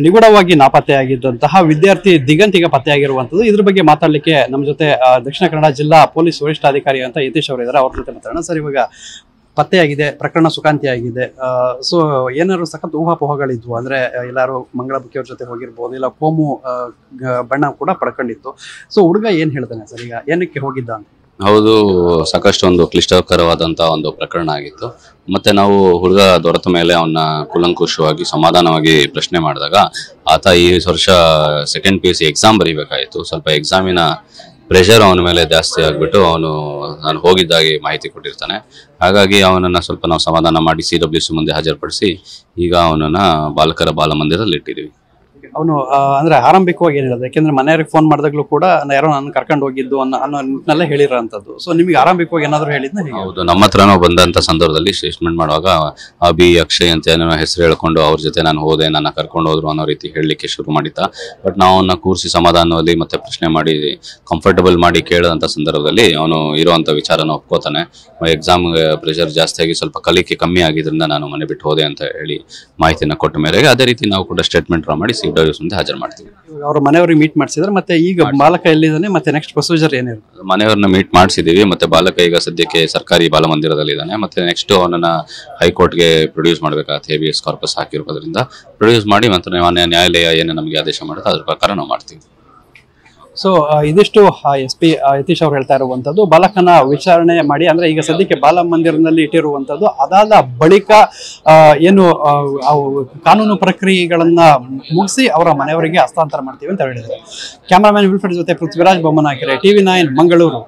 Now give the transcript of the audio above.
ನಿಗೂಢವಾಗಿ ನಾಪತ್ತೆಯಾಗಿದ್ದಂತಹ ವಿದ್ಯಾರ್ಥಿ ದಿಗಂತ್ ಈಗ ಪತ್ತೆಯಾಗಿರುವಂತದ್ದು. ಇದ್ರ ಬಗ್ಗೆ ಮಾತಾಡಲಿಕ್ಕೆ ನಮ್ಮ ಜೊತೆ ದಕ್ಷಿಣ ಕನ್ನಡ ಜಿಲ್ಲಾ ಪೊಲೀಸ್ ವರಿಷ್ಠಾಧಿಕಾರಿ ಅಂತ ಯತೀಶ್ ಅವರು ಇದ್ದಾರೆ. ಅವ್ರ ಜೊತೆ ಮಾತಾಡೋಣ. ಸರ್, ಇವಾಗ ಪತ್ತೆಯಾಗಿದೆ, ಪ್ರಕರಣ ಸುಖಾಂತಿಯಾಗಿದೆ. ಸೊ ಏನಾದ್ರು ಸಖತ್ ಊಹಾಪೋಹಗಳಿದ್ವು ಅಂದ್ರೆ ಎಲ್ಲಾರು ಮಂಗಳಬುಕ್ಕಿಯವ್ರ ಜೊತೆ ಹೋಗಿರ್ಬೋದು, ಇಲ್ಲ ಕೋಮು ಬಣ್ಣ ಕೂಡ ಪಡ್ಕೊಂಡಿತ್ತು. ಸೊ ಹುಡುಗ ಏನ್ ಹೇಳ್ತಾನೆ ಸರ್, ಈಗ ಏನಕ್ಕೆ ಹೋಗಿದ್ದ ಅಂತ? ಹೌದು, ಸಾಕಷ್ಟು ಒಂದು ಕ್ಲಿಷ್ಟಕರವಾದಂತಹ ಒಂದು ಪ್ರಕರಣ ಆಗಿತ್ತು. ಮತ್ತೆ ನಾವು ಹುಡುಗ ದೊರೆತ ಮೇಲೆ ಅವನ್ನ ಕೂಲಂಕುಷವಾಗಿ ಸಮಾಧಾನವಾಗಿ ಪ್ರಶ್ನೆ ಮಾಡಿದಾಗ ಆತ ಈ ವರ್ಷ ಸೆಕೆಂಡ್ PUC ಎಕ್ಸಾಮ್ ಬರೀಬೇಕಾಯಿತು. ಸ್ವಲ್ಪ ಎಕ್ಸಾಮಿನ ಪ್ರೆಷರ್ ಅವನ ಮೇಲೆ ಜಾಸ್ತಿ ಆಗ್ಬಿಟ್ಟು ನಾನು ಹೋಗಿದ್ದಾಗಿ ಮಾಹಿತಿ ಕೊಟ್ಟಿರ್ತಾನೆ. ಹಾಗಾಗಿ ಅವನನ್ನ ಸ್ವಲ್ಪ ನಾವು ಸಮಾಧಾನ ಮಾಡಿ CWC ಮುಂದೆ ಹಾಜರುಪಡಿಸಿ ಈಗ ಅವನನ್ನ ಬಾಲಕರ ಬಾಲ ಮಂದಿರದಲ್ಲಿ ಇಟ್ಟಿದ್ದೀವಿ. ಅವನು ಅಂದ್ರೆ ಆರಂಭಿಕವಾಗಿ ಏನ್ ಹೇಳಿದೆ, ಯಾಕೆಂದ್ರೆ ಮನೆಯವ್ರಿಗೆ ಫೋನ್ ಮಾಡಿದಾಗ್ಲೂ ಕೂಡ ಯಾರೋ ನನ್ನ ಕರ್ಕೊಂಡು ಹೋಗಿದ್ದು ಅನ್ನೋ ನಿಟ್ಟಿನಲ್ಲೇ ಹೇಳಿರೋಂಥದ್ದು. ಸೊ ನಿಮಗೆ ಆರಂಭಿಕವಾಗಿ ಏನಾದ್ರು ಹೇಳಿದ್ನ? ಹೌದು, ನಮ್ಮ ಹತ್ರನೂ ಬಂದಂತ ಸಂದರ್ಭದಲ್ಲಿ ಸ್ಟೇಟ್ಮೆಂಟ್ ಮಾಡುವಾಗ ಅಭಿ, ಅಕ್ಷಯ್ ಅಂತ ಏನೋ ಹೆಸರು ಹೇಳ್ಕೊಂಡು ಅವ್ರ ಜೊತೆ ನಾನು ಹೋದೆ, ನನ್ನ ಕರ್ಕೊಂಡು ಹೋದ್ರು ಅನ್ನೋ ರೀತಿ ಹೇಳಲಿಕ್ಕೆ ಶುರು ಮಾಡಿದ್ದ. ಬಟ್ ನಾವು ಅವನ್ನ ಕೂರಿಸಿ ಸಮಾಧಾನದಲ್ಲಿ ಮತ್ತೆ ಪ್ರಶ್ನೆ ಮಾಡಿ ಕಂಫರ್ಟಬಲ್ ಮಾಡಿ ಕೇಳಿದಂತ ಸಂದರ್ಭದಲ್ಲಿ ಅವನು ಇರುವಂತ ವಿಚಾರನ ಒಪ್ಕೋತಾನೆ. ಎಕ್ಸಾಮ್ ಪ್ರೆಷರ್ ಜಾಸ್ತಿ ಆಗಿ ಸ್ವಲ್ಪ ಕಲಿಕೆ ಕಮ್ಮಿ ಆಗಿದ್ರಿಂದ ನಾನು ಮನೆ ಬಿಟ್ಟು ಹೋದೆ ಅಂತ ಹೇಳಿ ಮಾಹಿತಿನ ಕೊಟ್ಟ ಮೇರೆಗೆ ಅದೇ ರೀತಿ ನಾವು ಕೂಡ ಸ್ಟೇಟ್ಮೆಂಟ್ ಮಾಡಿ CWC ಮುಂದೆ ಹಾಜರು ಮಾಡ್ತೀವಿ. ಅವ್ರ ಮನೆಯವ್ರಿಗೆ ಮೀಟ್ ಮಾಡಿಸಿದ್ರೆ ಮತ್ತೆ ಈಗ ಬಾಲಕ ಎಲ್ಲಿದ್ದಾನೆ, ಮತ್ತೆ ನೆಕ್ಸ್ಟ್ ಪ್ರೊಸೀಜರ್ ಏನಿರುತ್ತೆ? ಮನೆಯವ್ರನ್ನ ಮೀಟ್ ಮಾಡಿಸಿದೀವಿ. ಮತ್ತೆ ಬಾಲಕ ಈಗ ಸದ್ಯಕ್ಕೆ ಸರ್ಕಾರಿ ಬಾಲ ಮಂದಿರದಲ್ಲಿ ಇದ್ದಾನೆ. ಮತ್ತೆ ನೆಕ್ಸ್ಟ್ ಅವನನ್ನ ಹೈಕೋರ್ಟ್ಗೆ ಪ್ರೊಡ್ಯೂಸ್ ಮಾಡಬೇಕಾಗುತ್ತೆ. ಹೇಬಿಯಸ್ ಕಾರ್ಪಸ್ ಹಾಕಿರೋದ್ರಿಂದ ಪ್ರೊಡ್ಯೂಸ್ ಮಾಡಿ ಮತ್ತೆ ನ್ಯಾಯಾಲಯ ಏನು ನಮಗೆ ಆದೇಶ ಮಾಡುತ್ತೆ ಅದ್ರ ಪ್ರಕಾರ ನಾವು ಮಾಡ್ತೀವಿ. ಸೊ ಇದಿಷ್ಟು SP ಯತೀಶ್ ಅವ್ರು ಹೇಳ್ತಾ ಇರುವಂತದ್ದು. ಬಾಲಕನ ವಿಚಾರಣೆ ಮಾಡಿ ಅಂದ್ರೆ ಈಗ ಸದ್ಯಕ್ಕೆ ಬಾಲ ಮಂದಿರದಲ್ಲಿ ಇಟ್ಟಿರುವಂತದ್ದು. ಅದಾದ ಬಳಿಕ ಏನು ಕಾನೂನು ಪ್ರಕ್ರಿಯೆಗಳನ್ನ ಮುಗಿಸಿ ಅವರ ಮನೆಯವರಿಗೆ ಹಸ್ತಾಂತರ ಮಾಡ್ತೀವಿ ಅಂತ ಹೇಳಿದ್ದಾರೆ. ಕ್ಯಾಮರಾಮನ್ ವಿಲ್ಫ್ರೆಡ್ ಜೊತೆ ಪೃಥ್ವಿರಾಜ್ ಬೊಮ್ಮನಕೆರೆ, TV9 ಮಂಗಳೂರು.